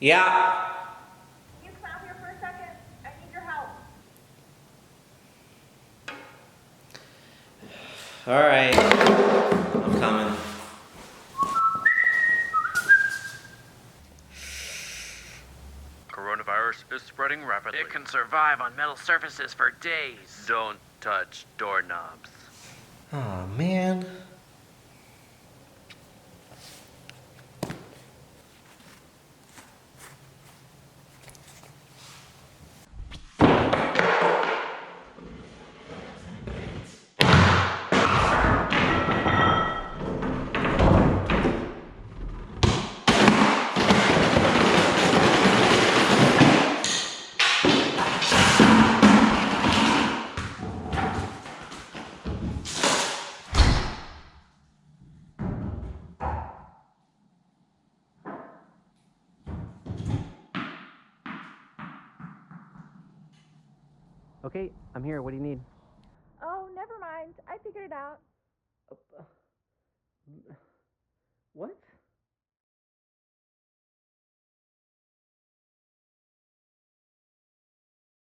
Yeah. Can you come out here for a second? I need your help. All right. I'm coming. Coronavirus is spreading rapidly. It can survive on metal surfaces for days. Don't touch doorknobs. Oh, man. Okay, I'm here. What do you need? Oh, never mind. I figured it out.